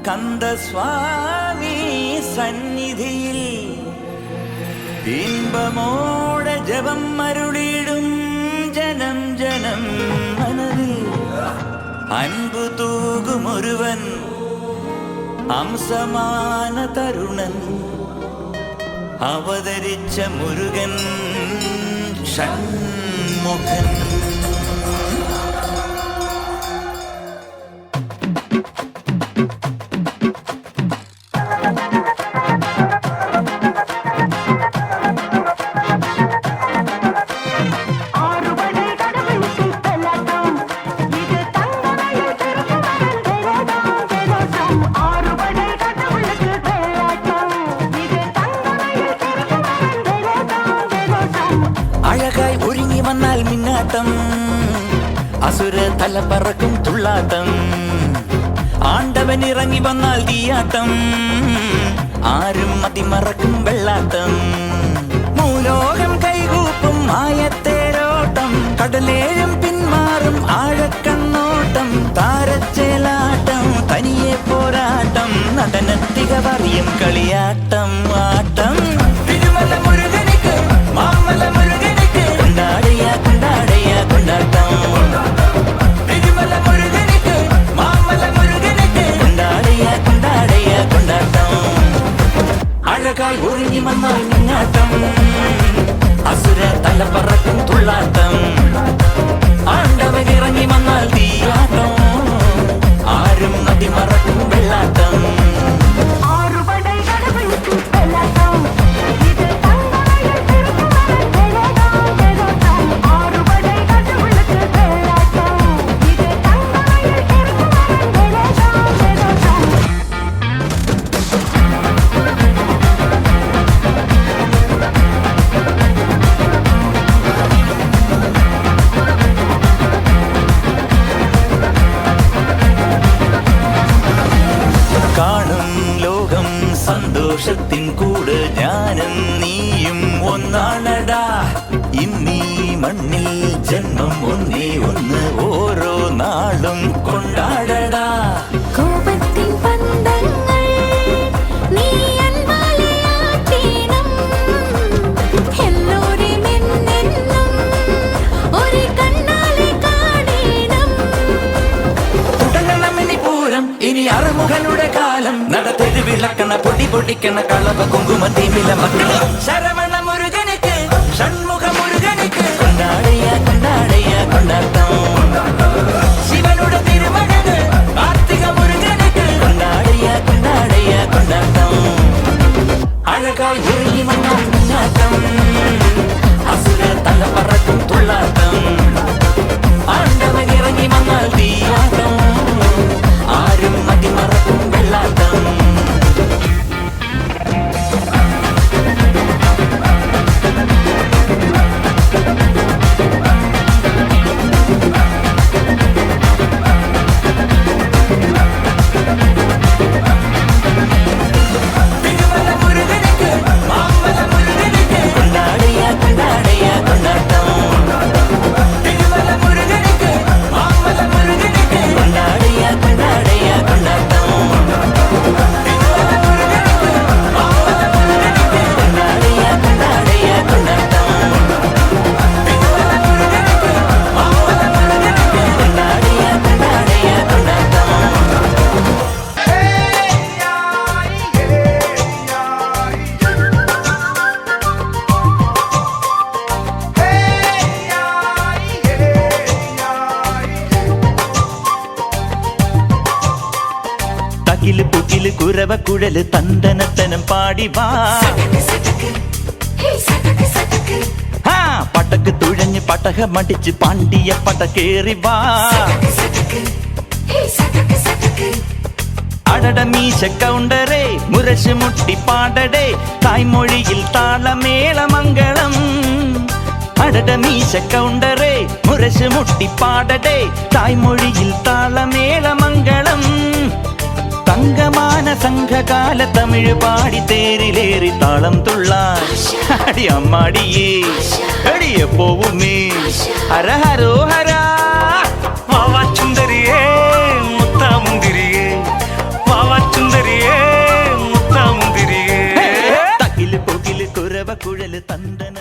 കന്ദസ്വാമി സന്നിധിയിൽ ഇമ്പമോടെ ജപം അരുളിടും ജനം ജനം മനതിൽ അൻപു തൂകുമൊരുവൻ അംസമാന തരുണൻ അവതരിച്ച മുരുകൻ ഷൺമുഖൻ. അഴകായി ഒരുങ്ങി വന്നാൽ മിന്നാട്ടം, അസുര തല പറക്കും തുള്ളാട്ടം, ആണ്ടവൻ ഇറങ്ങി വന്നാൽ തീയാട്ടം, ആരും മതിമറക്കും വെള്ളാട്ടം, മൂലോകം കൈകൂപ്പും മായത്തേരോട്ടം, കടലേഴും പിന്മാറും ആഴക്കണ്ണോട്ടം, താരച്ചേലാട്ടം തനിയെ പോരാട്ടം, നടനത്തിക പറയും കളിയാട്ടം ആട്ടം. തിരുമല മുരുകനിക്ക് മാമല മുരുകനിക്ക് കൊണ്ടാടയ കൊണ്ടാടയ കൊണ്ടാട്ടം. തിരുമല മുരുകനിക്ക് മാമല മുരുകനിക്ക് കൊണ്ടാടയ കൊണ്ടാടയ കൊണ്ടാട്ടം. അഴകായി ഒരുങ്ങി വന്നാൽ മിന്നാട്ടം, അസുര തല പറക്കും തുള്ളാട്ടം, ആണ്ടവൻ ഇറങ്ങി വന്നാൽ തീയാട്ടം, ആരും നദി മറക്കും വെള്ളാട്ടം. കാണും ലോകം സന്തോഷത്തിൻ കൂട് ഞാനും നീയും ഒന്നാണടാ, ഇന്നീ മണ്ണിൽ ജന്മം ഒന്നേ ഒന്ന് ഓരോ നാളും കൊണ്ടാടടാ. കോപത്തിൻ പന്തങ്ങൾ നീ അൻപാലയാക്കണം, എല്ലോരും എന്നെന്നും ഒരു കണ്ണാലെ കാണണം. തുടങ്ങണം ഇനി പൂരം, ഇനി അറുമുഖനുടെ കാലം, നടത്തെരു വിളക്കണ പൊടി പൊടിക്കണ കളവ കുങ്കുമത്തിമില മക്കളെ. ശരവണ മുരുകനിക്ക് ഷൺമുഖ മുരുകനിക്ക് കൊണ്ടാടയ കൊണ്ടാടയ കൊണ്ടാട്ടം. ശിവനുടെ തിരുമഴക് കാർത്തിക മുരുകനിക്ക് കൊണ്ടാടയ കൊണ്ടാടയ കൊണ്ടാട്ടം. അഴകായി ഒരുങ്ങി വന്നാൽ മുന്നാട്ടം, അസുര തല പറക്കും തുള്ളാട്ടം, ആണ്ടവൻ ഇറങ്ങി വന്നാൽ തീയാട്ടം, ആരും മതിമറക്കും വെള്ളാട്ടം. തിരുമല മുരുകനിക്ക് മാമല മുരുകനിക്ക് കൊണ്ടാടയ കൊണ്ടാടയ കൊണ്ടാട്ടം. തിരുമല മുരുകനിക്ക് മാമല മുരുകനിക്ക് കൊണ്ടാടയ കൊണ്ടാടയ കൊണ്ടാട്ടം. തിരുമല മുരുകനിക്ക് മാമല മുരുകനിക്ക് കൊണ്ടാടയ കൊണ്ടാടയ കൊണ്ടാട്ടം. തിരുമല മുരുകനിക്ക് മാമല മുരുകനിക്ക് കൊണ്ടാടയ കൊണ്ടാടയ കൊണ്ടാട്ടം. തകില് പുകില് കുരവ കുഴല് തന്തനത്തനം പാടി വാ, ഹാ പടക്ക് തുഴഞ്ഞ് പടക മടിച്ച് പാണ്ടിയ പടക്കേറി വാ. അടട മീശ കൗണ്ടറേ മുരശ് മുട്ടി പാടടേ, തായ്മൊഴിയിൽ താളമേളമംഗളം. അടട മീശ കൗണ്ടറേ മുരശ് മുട്ടി പാടടേ, തായ്മൊഴിയിൽ താളമേളമംഗളം. തങ്കമാന സംഘകാല തമിഴ് പാടി തേരിലേറി താളം തുള്ളാൻ അടി അമ്മാടിയേ അടിയ പോവുമേ ഹര ഹരോ ഹരാ. കുഴല് തന്തന